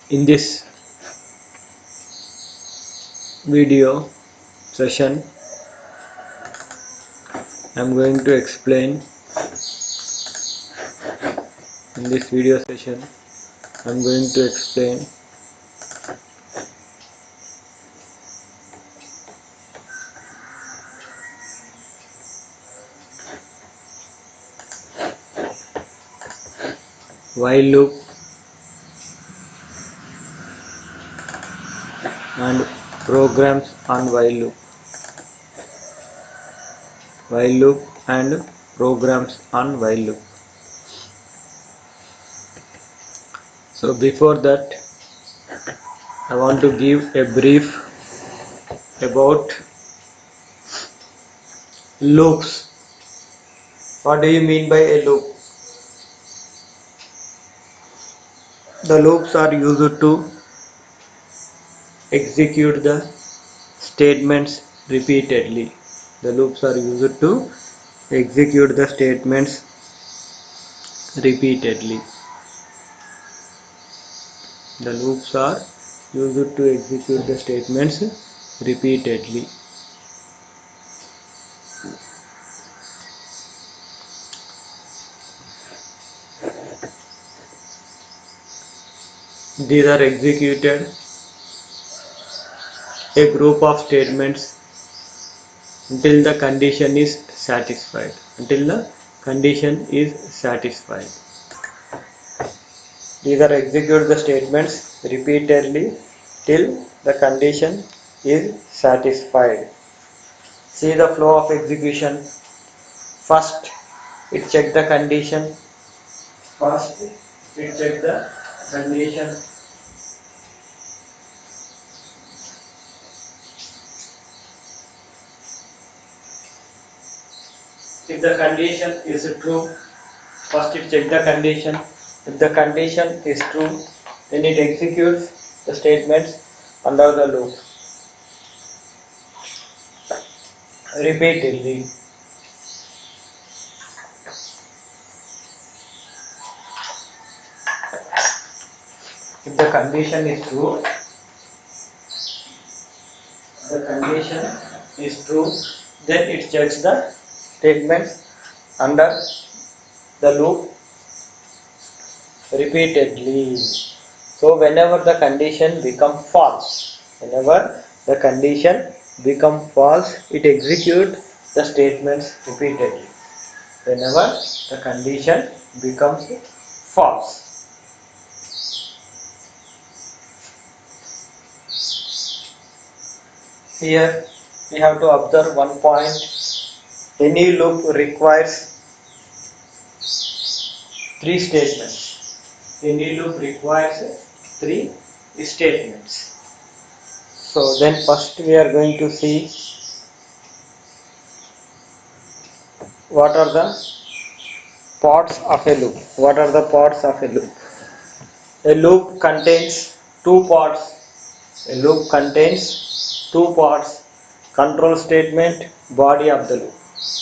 In this video session, I am going to explain. In this video session, I am going to explain while loop and programs on while loop. While loop and programs on while loop. So before that, I want to give a brief about loops. What do you mean by a loop? The loops are used to execute the statements repeatedly. The loops are used to execute the statements repeatedly. The loops are used to execute the statements repeatedly. These are executed a group of statements until the condition is satisfied. Until the condition is satisfied. These are execute the statements repeatedly till the condition is satisfied. See the flow of execution. First, it check the condition. First, it check the condition. If the condition is true, first it check the condition. If the condition is true, then it executes the statements under the loop repeatedly. If the condition is true, then it checks the statements under the loop repeatedly. So whenever the condition becomes false, it executes the statements repeatedly. Whenever the condition becomes false. Here we have to observe one point. Any loop requires three statements. Any loop requires three statements. So then first we are going to see what are the parts of a loop. What are the parts of a loop? A loop contains two parts. A loop contains two parts. Control statement, body of the loop.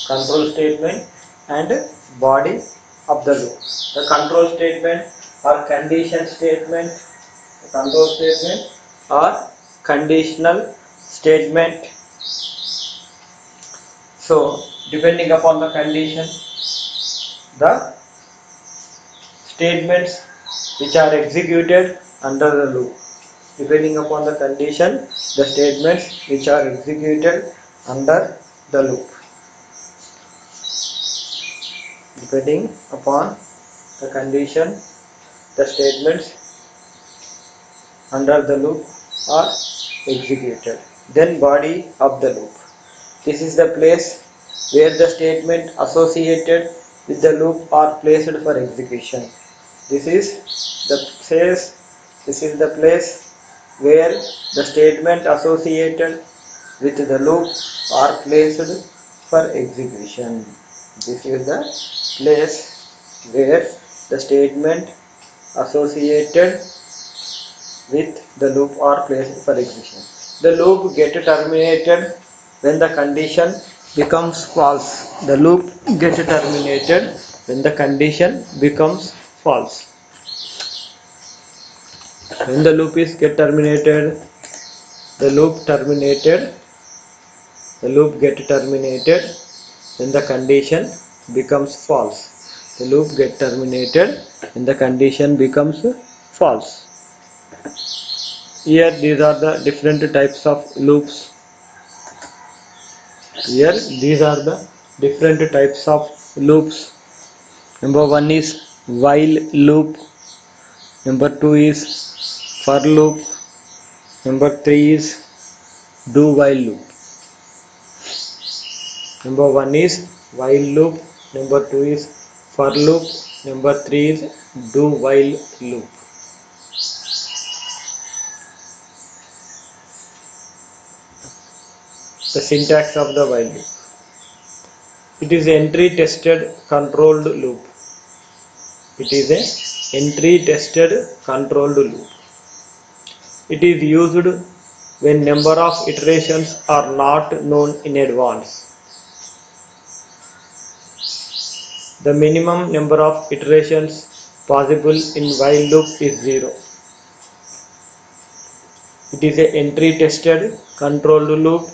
Control statement and body of the loop. The control statement or condition statement, control statement or conditional statement. So depending upon the condition, the statements which are executed under the loop. Depending upon the condition, the statements which are executed under the loop. Depending upon the condition, the statements under the loop are executed. Then body of the loop. This is the place where the statement associated with the loop are placed for execution. This is the place where the statement associated with the loop are placed for execution. This is the place where the statement associated with the loop are placed for execution. The loop gets terminated when the condition becomes false. The loop gets terminated when the condition becomes false. When the loop is get terminated, the loop terminated, the loop get terminated, then the condition becomes false. The loop get terminated and the condition becomes false. Here these are the different types of loops. Here these are the different types of loops. Number one is while loop. Number two is for loop. Number three is do while loop. Number one is while loop. Number two is for loop. Number three is do while loop. The syntax of the while loop. It is entry tested controlled loop. It is a entry tested controlled loop. It is used when number of iterations are not known in advance. The minimum number of iterations possible in while loop is 0. It is a entry tested controlled loop.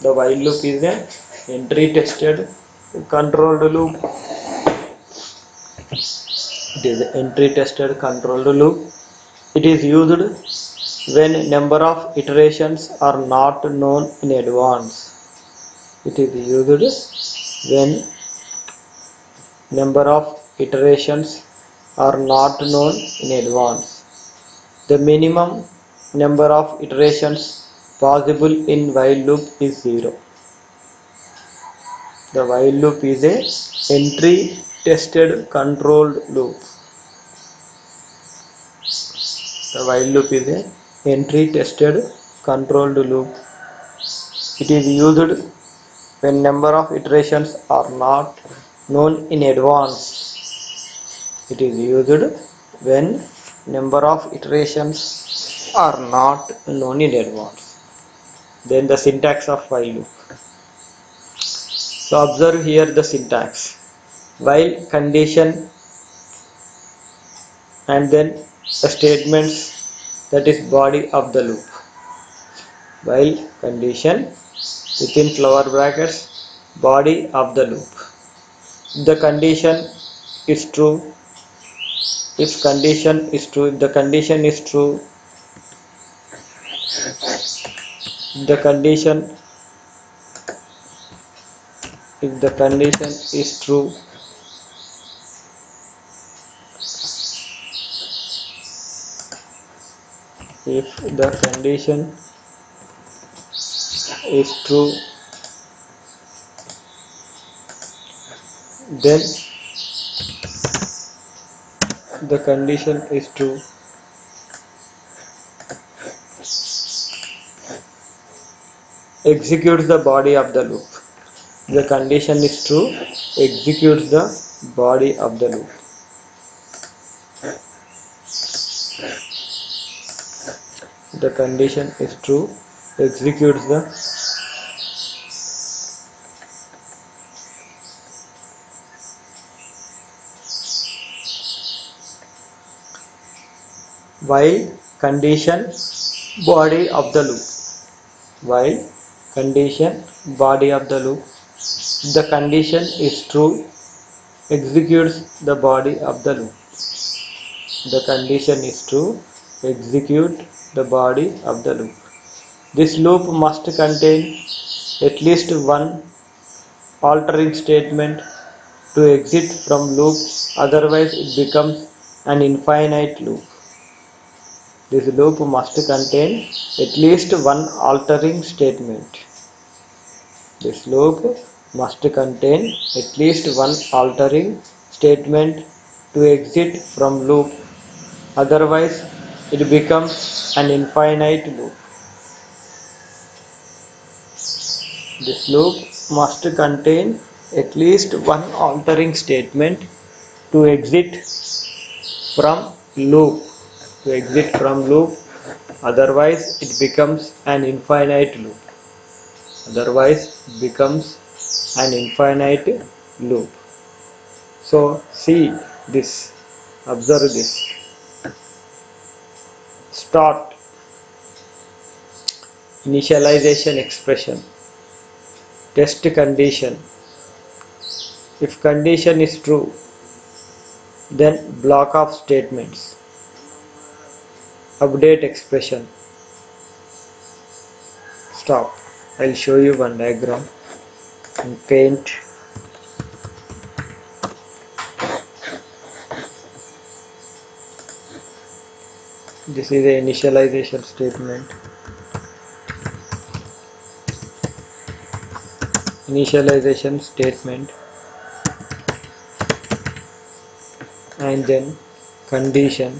The while loop is a entry tested controlled loop. It is an entry tested controlled loop. It is used when number of iterations are not known in advance. It is used when number of iterations are not known in advance. The minimum number of iterations possible in while loop is 0. The while loop is a entry tested controlled loop. The while loop is a entry tested controlled loop. It is used when number of iterations are not known in advance. It is used when number of iterations are not known in advance. Then the syntax of while loop. So observe here the syntax. While condition and then the statements, that is body of the loop. While condition within flower brackets, body of the loop. The condition is true. If condition is true, if the condition is true, the condition, if the condition is true, if the condition is true, then the condition is true, executes the body of the loop. The condition is true, executes the body of the loop. The condition is true, executes the while condition body of the loop. While condition body of the loop. The condition is true, executes the body of the loop. The condition is true, execute the body of the loop. This loop must contain at least one altering statement to exit from loop, otherwise it becomes an infinite loop. This loop must contain at least one altering statement. This loop must contain at least one altering statement to exit from loop, otherwise it becomes an infinite loop. This loop must contain at least one altering statement to exit from loop. To exit from loop, otherwise it becomes an infinite loop. Otherwise it becomes an infinite loop. So see this, observe this. Start. Initialization expression. Test condition. If condition is true, then block of statements. Update expression. Stop. I'll show you one diagram in Paint. This is the initialization statement. Initialization statement, and then condition,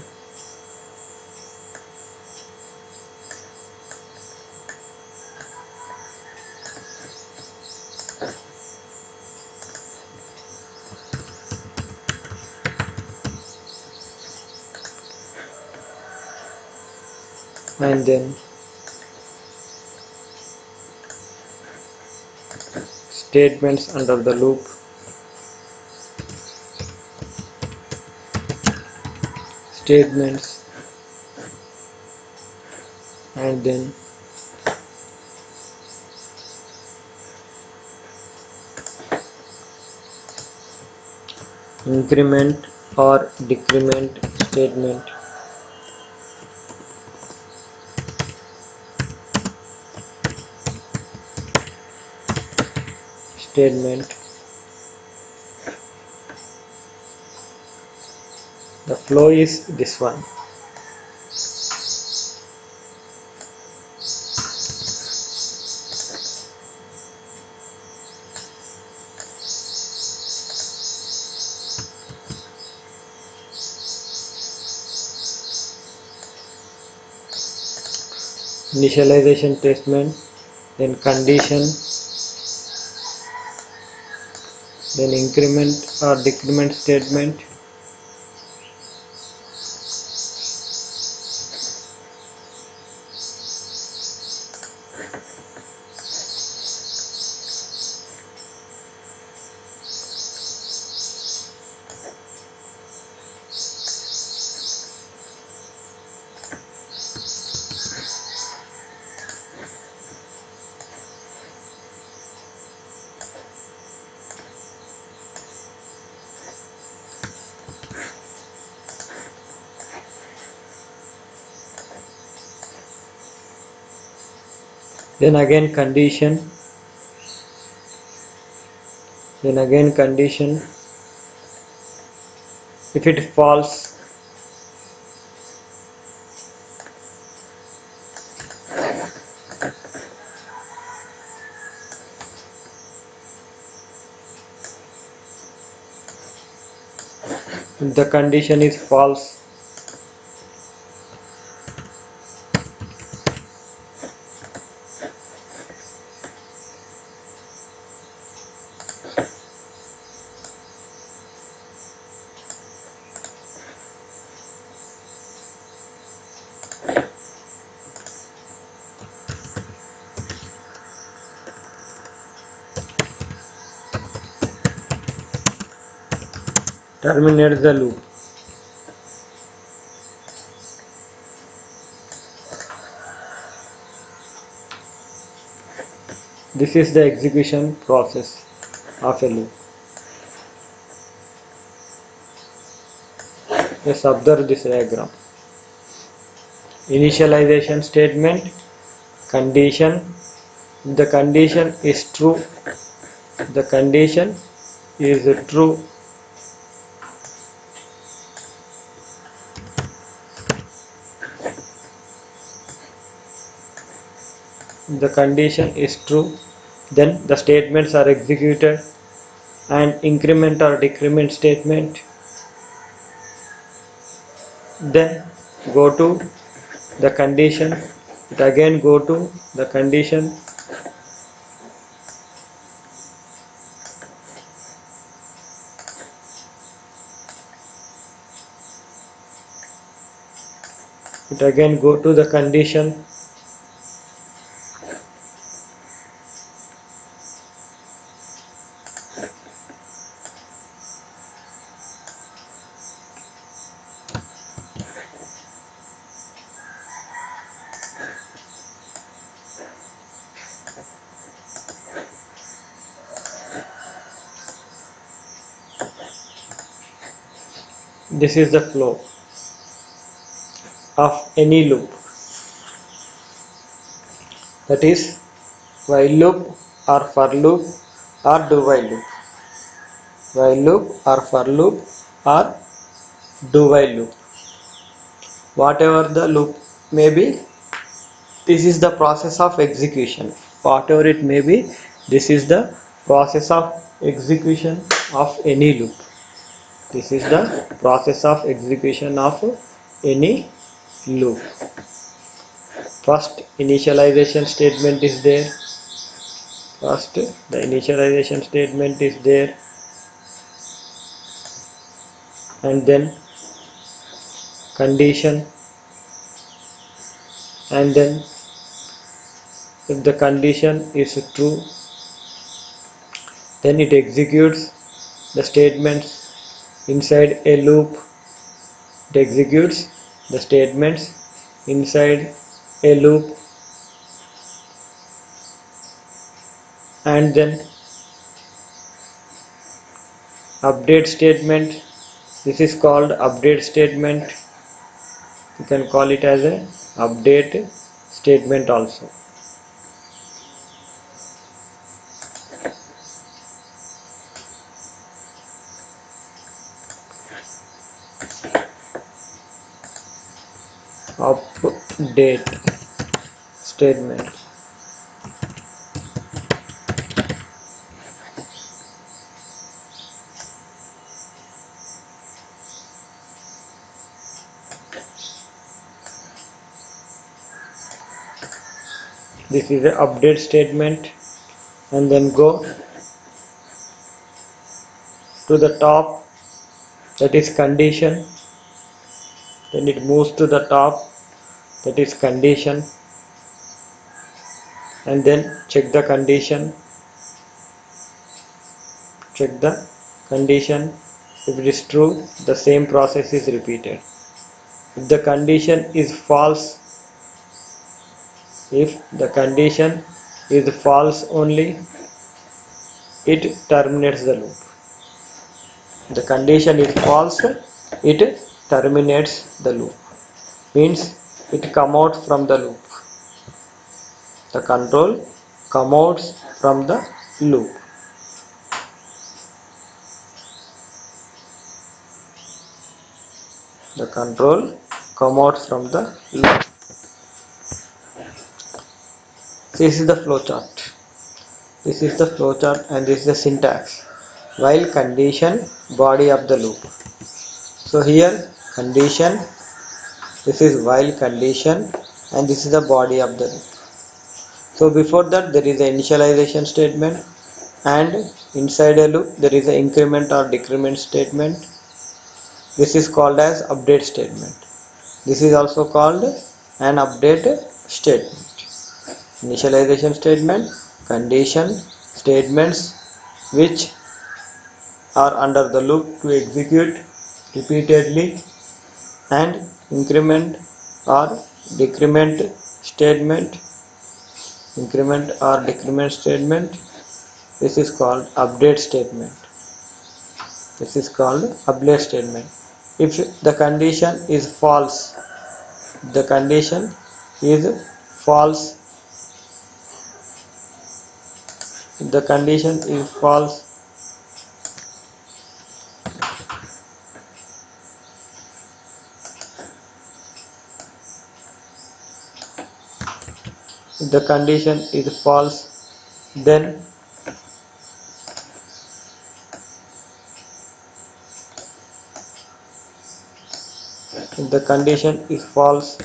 and then statements under the loop, statements, and then increment or decrement statement, statement. The flow is this one. Initialization statement, then condition, then increment or decrement statement, then again condition, then again condition. If it false, if the condition is false, terminate the loop. This is the execution process of a loop. Just observe this diagram. Initialization statement, condition. If the condition is true, the condition is true, the condition is true, then the statements are executed, and increment or decrement statement, then go to the condition, it again go to the condition, it again go to the condition, This is the flow of any loop, that is while loop or for loop or do while loop. While loop or for loop or do while loop, whatever the loop may be, this is the process of execution. Whatever it may be, this is the process of execution of any loop. This is the process of execution of any loop. First initialization statement is there. First the initialization statement is there, and then condition, and then if the condition is true, then it executes the statements inside a loop. It executes the statements inside a loop, and then update statement. This is called update statement. You can call it as a update statement also. Update statement. This is the update statement, and then go to the top, that is condition. Then it moves to the top, that is condition, and then check the condition. Check the condition. If it is true, the same process is repeated. If the condition is false, if the condition is false only, it terminates the loop. The condition is false, it terminates the loop. Means it come out from the loop. The control come out from the loop. The control come out from the loop. This is the flow chart. This is the flow chart, and this is the syntax. While condition, body of the loop. So here condition, this is while condition, and this is the body of the loop. So before that there is an initialization statement, and inside a loop there is an increment or decrement statement. This is called as update statement. This is also called an update statement. Initialization statement, condition, statements which are under the loop to execute repeatedly, and increment or decrement statement. Increment or decrement statement. This is called update statement. This is called update statement. If the condition is false, the condition is false, if the condition is false, if the condition is false, then if the condition is false,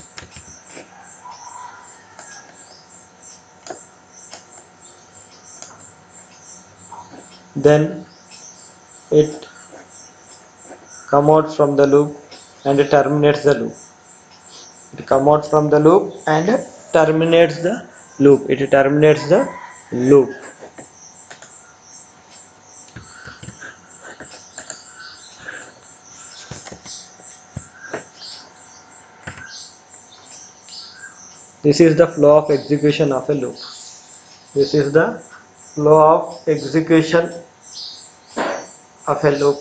then it come out from the loop and it terminates the loop. It come out from the loop and terminates the loop. It terminates the loop. This is the flow of execution of a loop. This is the flow of execution of a loop.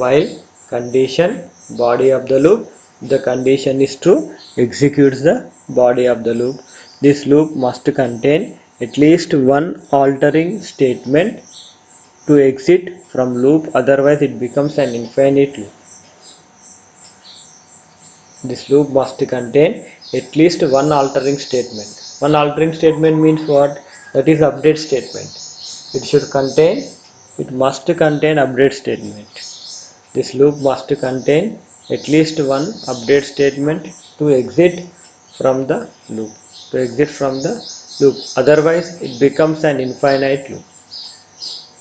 while condition body of the loop, the condition is true, executes the body of the loop. This loop must contain at least one altering statement to exit from loop, otherwise it becomes an infinite loop. This loop must contain at least one altering statement. One altering statement means what? That is update statement. It must contain update statement. This loop must contain at least one update statement to exit from the loop. Otherwise it becomes an infinite loop.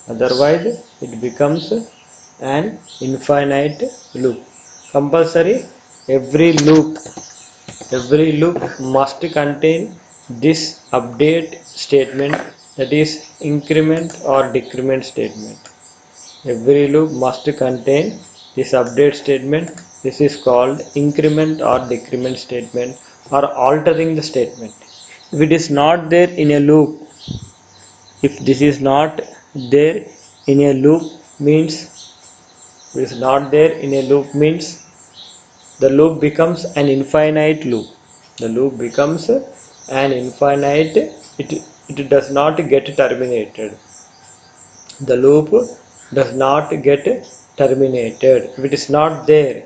Otherwise it becomes an infinite loop. Compulsory, every loop every loop must contain this update statement, that is increment or decrement statement. Every loop must contain this update statement. This is called increment or decrement statement, or altering the statement. If it is not there in a loop, if this is not there in a loop means, it is not there in a loop means the loop becomes an infinite loop. The loop becomes an infinite, it does not get terminated. The loop does not get terminated. If it is not there,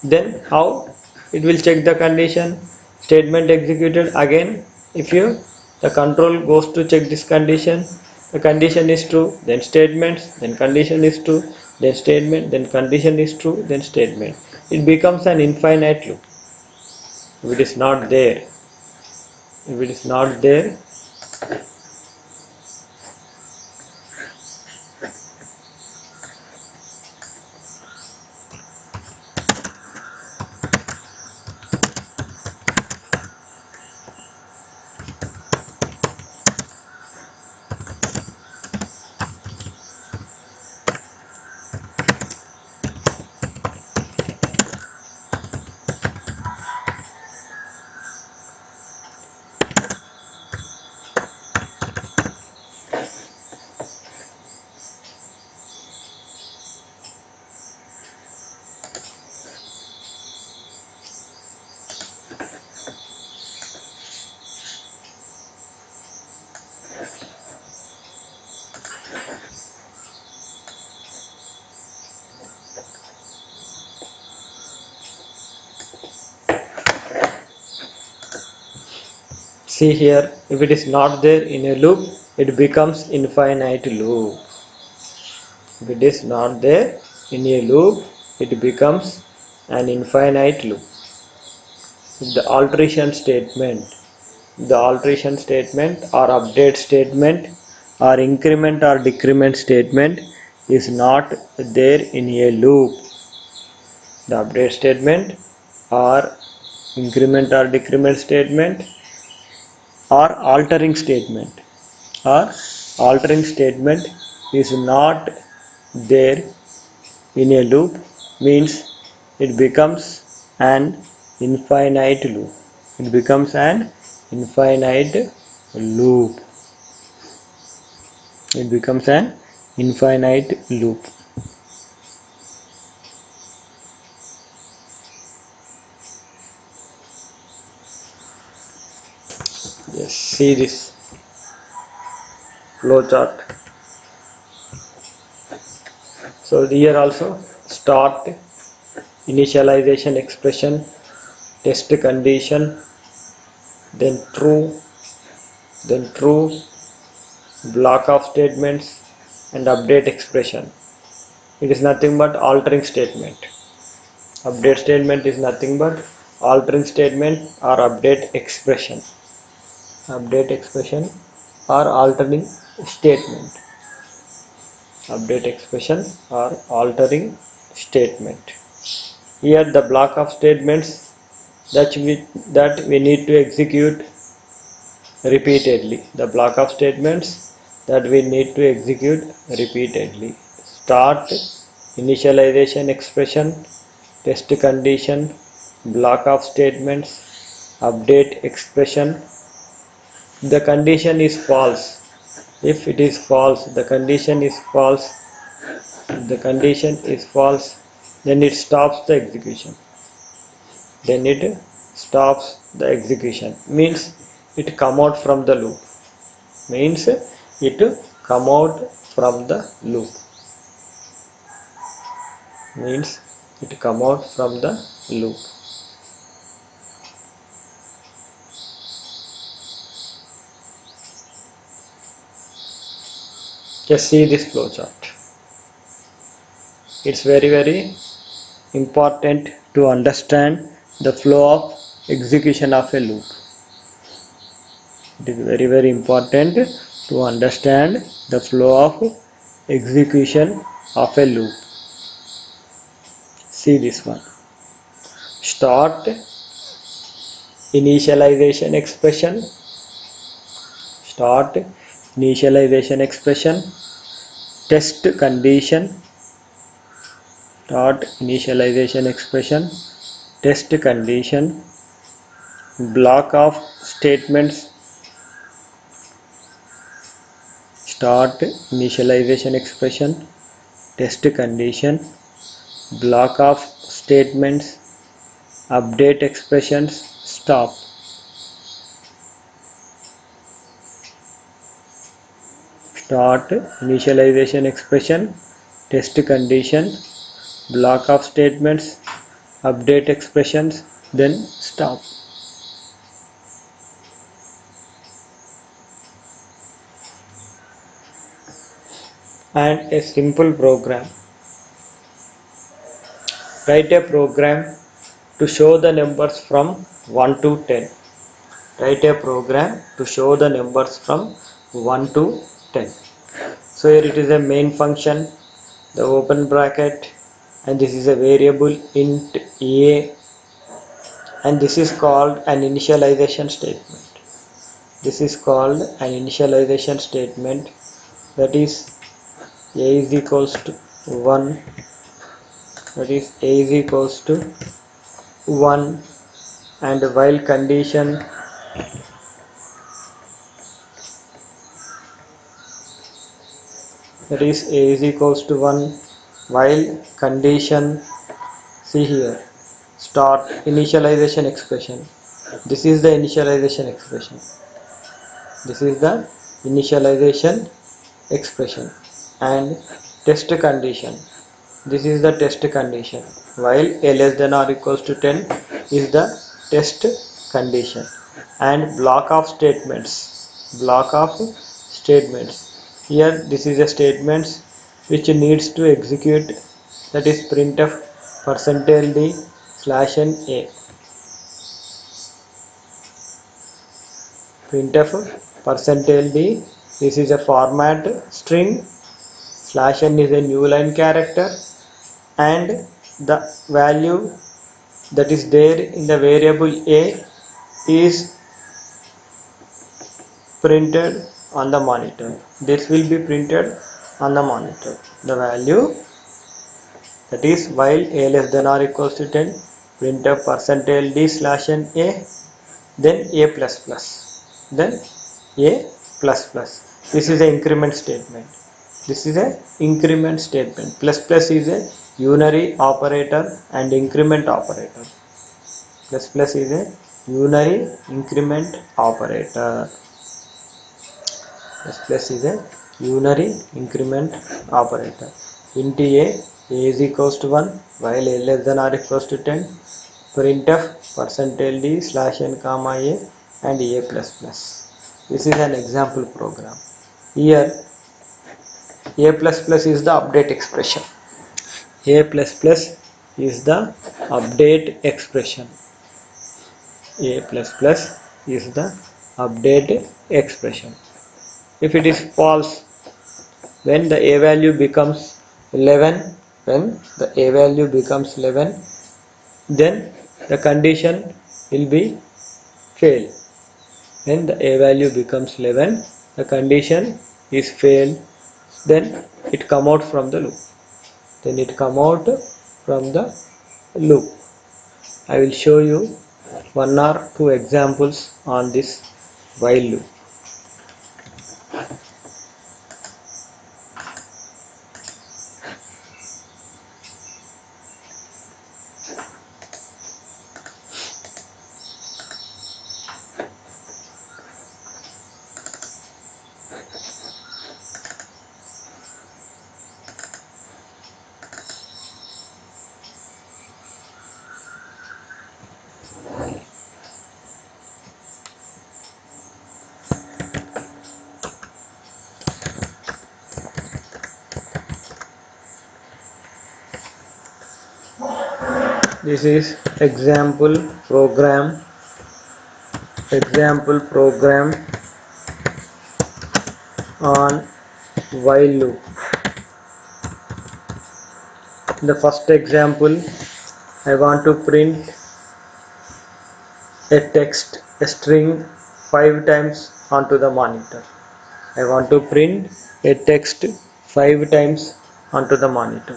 then how it will check the condition? Statement executed again. If you the control goes to check this condition, the condition is true, then statements, then condition is true, then statement, then condition is true, then statement. It becomes an infinite loop. If it is not there, if it is not there, see here, if it is not there in a loop, it becomes infinite loop. If it is not there in a loop, it becomes an infinite loop. If the alteration statement or update statement or increment or decrement statement is not there in a loop, the update statement or increment or decrement statement or altering statement is not there in a loop means it becomes an infinite loop. It becomes an infinite loop. It becomes an infinite loop. Yes, see this flow chart. So here also start, initialization expression, test condition, then true, block of statements, and update expression. It is nothing but altering statement. Update statement is nothing but altering statement or update expression. Update expression or altering statement. Update expression or altering statement. Here the block of statements that we need to execute repeatedly. The block of statements that we need to execute repeatedly. Start, initialization expression, test condition, block of statements, update expression. The condition is false. If it is false, the condition is false. The condition is false. then it stops the execution. Then it stops the execution. Means it come out from the loop. Means it come out from the loop. Means it come out from the loop. Just see this flowchart. It's very important to understand the flow of execution of a loop. It is very important to understand the flow of execution of a loop. See this one. Start initialization expression. Start initialization expression. Test condition. Start initialization expression. Test condition. Block of statements. Start initialization expression. Test condition. Block of statements. Update expressions. Stop. Start initialization expression. Test condition. Block of statements. Update expressions. Then stop. And a simple program. Write a program to show the numbers from 1 to 10. Write a program to show the numbers from 1 to 10. So here it is a main function, the open bracket, and this is a variable int a, and this is called an initialization statement. This is called an initialization statement, that is a is equals to 1, that is a is equals to 1, and while condition that is a is equals to 1, while condition, see here, start initialization expression. This is the initialization expression. This is the initialization expression. And test condition, this is the test condition, while a less than or equals to 10 is the test condition. And block of statements, block of statements, here this is a statements which needs to execute, that is printf percentage d slash n a. Printf percentage d, this is a format string, slash n is a new line character, and the value that is there in the variable a is printed on the monitor. This will be printed on the monitor. The value, that is while a less than or equals to 10, printf percentage d slash n a, then a plus plus, then a plus plus. This is an increment statement. This is a increment statement. Plus plus is a unary operator and increment operator. Plus plus is a unary increment operator. Plus plus is a unary increment operator. Int a is equals to 1, while a less than or equals to 10, printf percentage d slash n comma a and a plus plus. This is an example program. Here a plus plus is the update expression. A plus plus is the update expression. A plus plus is the update expression. If it is false, when the a value becomes 11, when the a value becomes 11, then the condition will be fail. When the a value becomes 11, the condition is fail, then it come out from the loop. Then it come out from the loop. I will show you one or two examples on this while loop. This is example program on while loop. In the first example, I want to print a string 5 times onto the monitor. I want to print a text 5 times onto the monitor.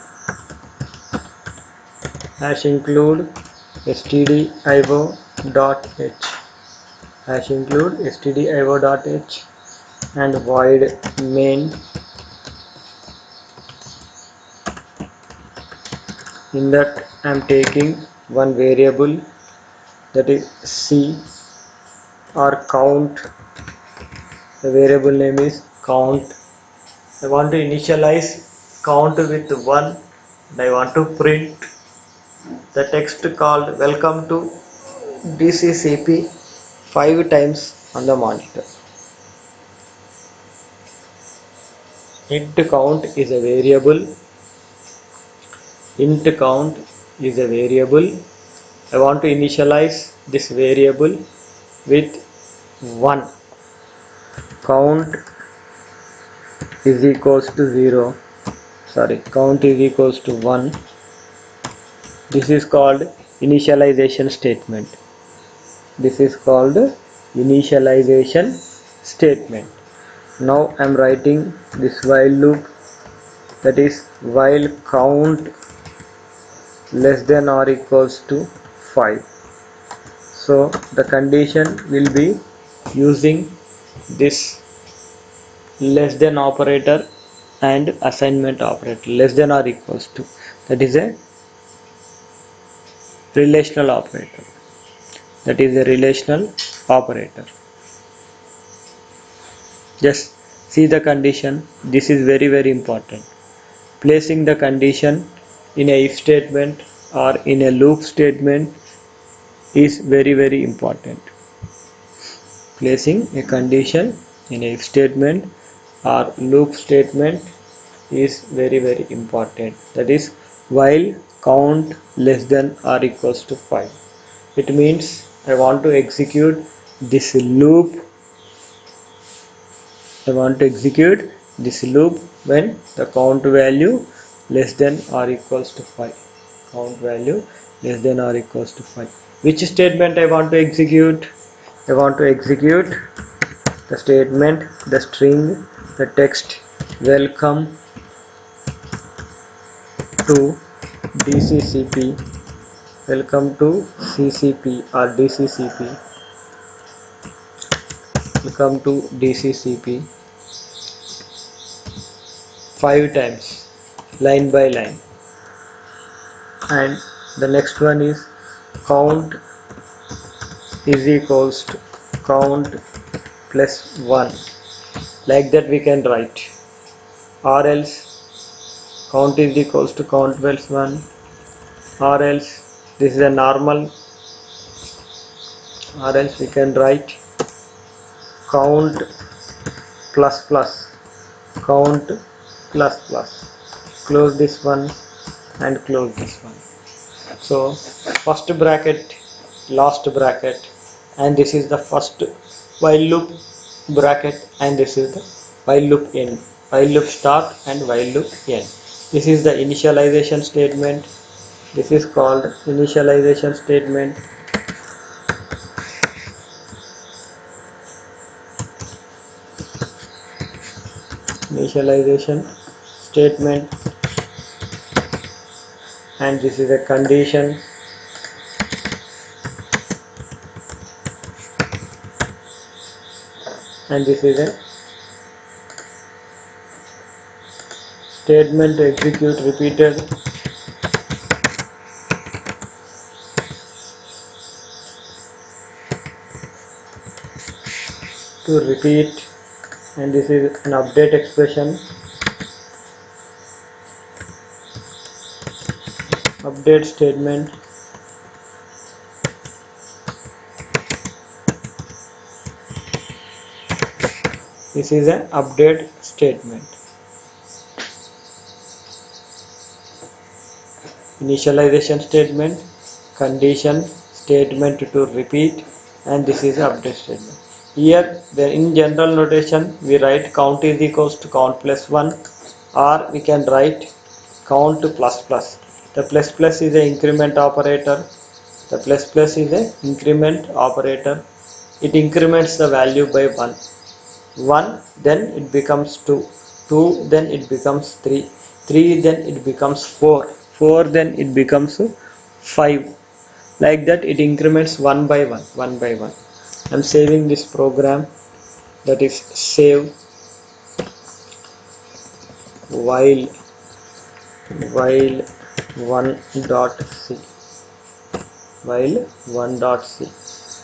Hash include stdio.h and void main. In that I am taking one variable, that is c or count. The variable name is count. I want to initialize count with 1 and I want to print the text called welcome to DCCP 5 times on the monitor. int count is a variable. I want to initialize this variable with 1. Count is equals to 1. This is called initialization statement. Now I am writing this while loop, that is while count less than or equals to 5. So the condition will be using this less than operator and assignment operator. Less than or equals to, that is a relational operator. Just see the condition. This is very important. Placing the condition in a if statement or in a loop statement is very important. Placing a condition in a if statement or loop statement is very important. That is while count less than or equals to 5. It means I want to execute this loop when the count value less than or equals to 5. Which statement I want to execute? I want to execute the statement, the string, the text welcome to DCCP, welcome to CCP or DCCP, welcome to DCCP 5 times, line by line. And the next one is count is equals to count plus 1. Like that we can write, or else count is equals to count plus 1, or else this is a normal, or else we can write count plus plus, close this one and close this one. So first bracket, last bracket, and this is the first while loop bracket, and this is the while loop end, while loop start and while loop end. This is the initialization statement. This is called initialization statement. And this is a condition. And this is a statement to execute repeated. And this is an update expression. Update statement. This is an update statement. Initialization statement condition statement to repeat, and this is update statement. Here then in general notation we write count is equals to count plus 1, or we can write count plus plus. The plus plus is a increment operator. The plus plus is a increment operator. It increments the value by 1. 1 then it becomes 2, 2 then it becomes 3, 3 then it becomes 4, 4 then it becomes 5. Like that it increments one by one, one by one. I'm saving this program, that is save while one dot c, while one dot c.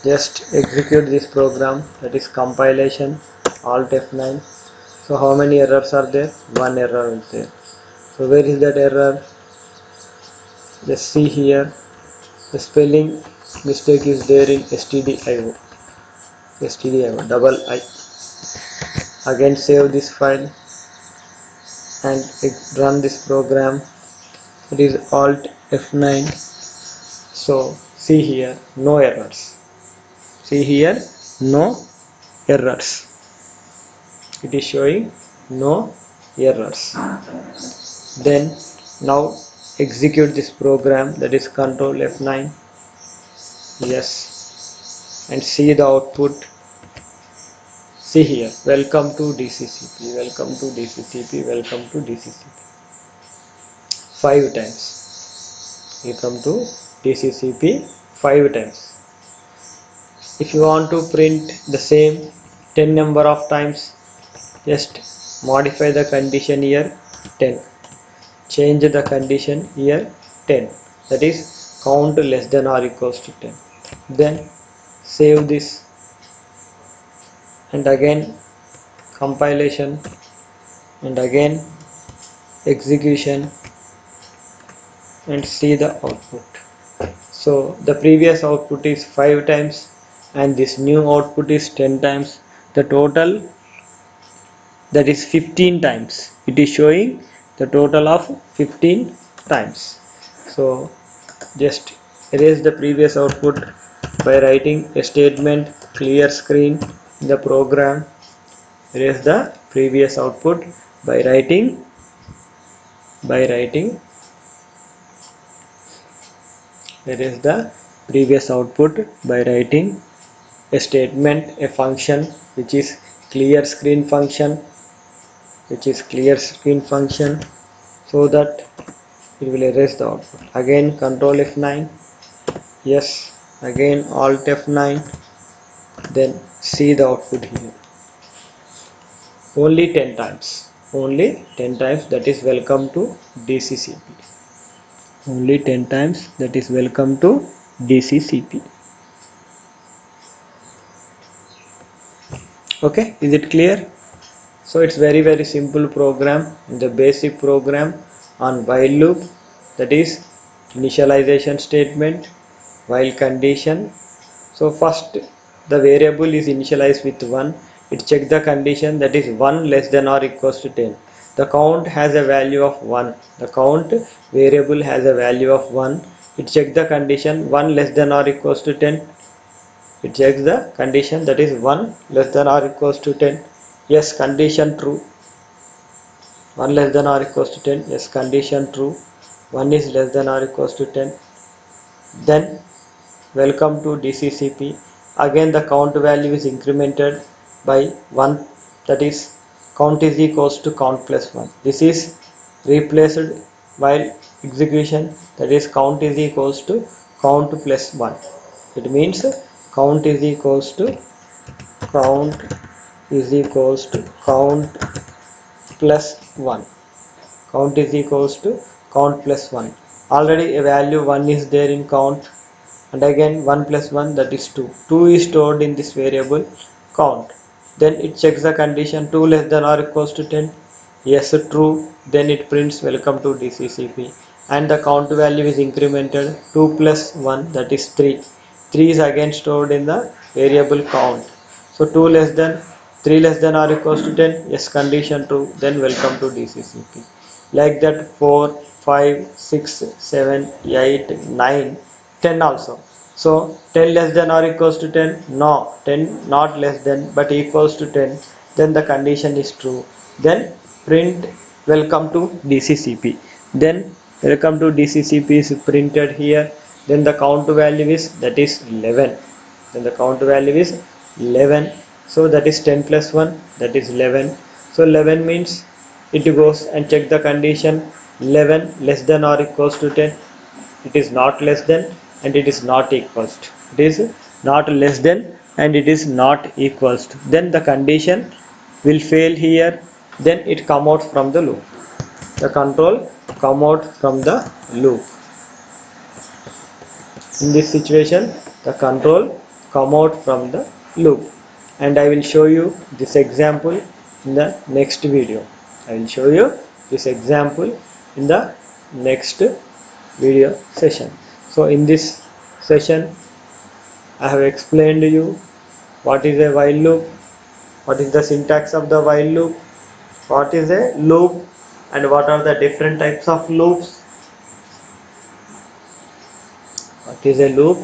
Just execute this program, that is compilation, alt F9. So how many errors are there? One error is there. So where is that error? Just see here, the spelling mistake is there in stdio, double I. Again save this file and run this program. It is alt F9. So see here, no errors. See here, no errors. It is showing no errors. Then now execute this program, that is control F9. Yes, and see the output. See here, welcome to DCCP, welcome to DCCP, welcome to DCCP. 5 times. Welcome to DCCP 5 times. If you want to print the same 10 number of times, just modify the condition here 10. Change the condition here 10. That is count less than or equals to 10. Then save this and again compilation and again execution and see the output. So the previous output is 5 times and this new output is 10 times. The total, that is 15 times. It is showing the total of 15 times. So just erase the previous output by writing a statement clear screen in the program. Erase the previous output by writing erase the previous output by writing a statement, a function which is clear screen function, so that it will erase the output. Again control F9. Yes, again alt F9. Then see the output here. Only 10 times, only 10 times, that is welcome to DCCP. Only 10 times, that is welcome to DCCP. Okay, is it clear? So it's very simple program, the basic program on while loop, that is initialization statement, while condition. So first the variable is initialized with 1. It checks the condition, that is 1 less than or equals to 10. The count has a value of 1. The count variable has a value of 1. It checks the condition 1 less than or equals to 10. It checks the condition, that is 1 less than or equals to 10. Yes, condition true. 1 less than or equals to 10. Yes, condition true. 1 is less than or equals to 10. Then welcome to DCCP. Again the count value is incremented by 1, that is count is equals to count plus 1. This is replaced while execution, that is count is equals to count plus 1. It means count is equals to count plus 1. Count is equals to count plus 1. Already a value 1 is there in count, and again 1 plus 1, that is 2. 2 is stored in this variable count. Then it checks the condition 2 less than or equals to 10. Yes, true. Then it prints welcome to DCCP, and the count value is incremented 2 plus 1, that is 3. 3 is again stored in the variable count. So 2 less than 3 less than or equals to 10. Yes, condition true. Then welcome to DCCP. Like that 4, 5, 6, 7, 8, 9, 10 also. So 10 less than or equals to 10? No, 10 not less than but equals to 10. Then the condition is true. Then print welcome to DCCP. Then welcome to DCCP is printed here. Then the count value is, that is 11. Then the count value is 11. So that is 10 plus 1, that is 11. So 11 means it goes and check the condition. 11 less than or equals to 10. It is not less than and it is not equals to. It is not less than and it is not equals to. Then the condition will fail here. Then it come out from the loop. The control come out from the loop. In this situation, the control come out from the loop. And I will show you this example in the next video. I will show you this example in the next video session. So in this session I have explained to you what is a while loop, what is the syntax of the while loop, what is a loop, and what are the different types of loops, what is a loop,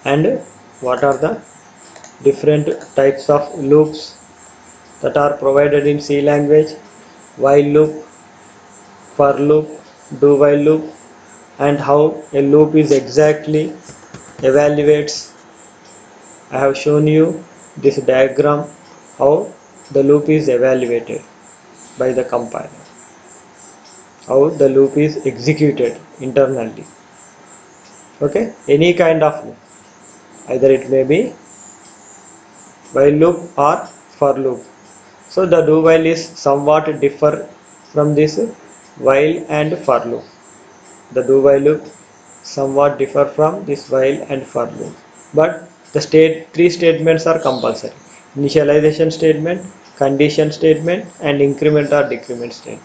and what are the different types of loops that are provided in C language: while loop, for loop, do while loop, and how a loop is exactly evaluates. I have shown you this diagram how the loop is evaluated by the compiler, how the loop is executed internally. Okay, any kind of loop, either it may be while loop or for loop. So the do while is somewhat differ from this while and for loop. The do while loop somewhat differ from this while and for loop, but the three statements are compulsory: initialization statement, condition statement, and increment or decrement statement.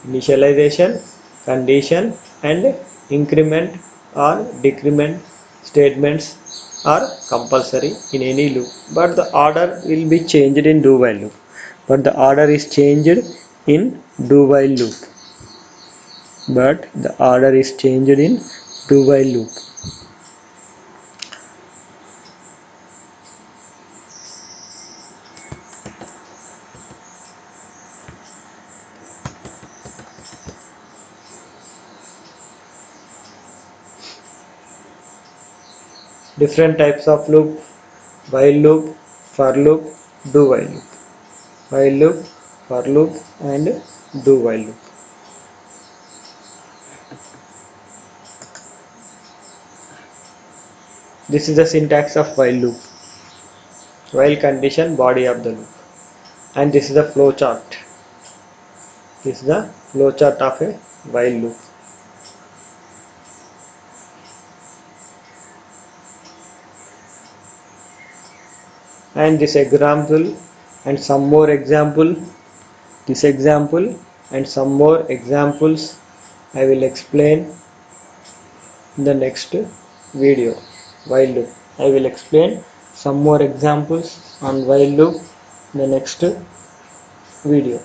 Initialization, condition, and increment or decrement statements are compulsory in any loop, but the order will be changed in do while loop. But the order is changed in do while loop. But the order is changed in do while loop. Different types of loop: while loop, for loop, do while loop. While loop, for loop, and do while loop. This is the syntax of while loop. While condition, body of the loop. And this is the flow chart. This is the flow chart of a while loop. And this example and some more example, this example and some more examples I will explain in the next video. While loop, I will explain some more examples on while loop in the next video.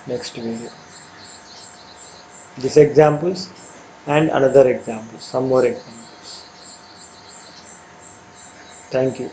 Next video. These examples and another example, some more examples. Thank you.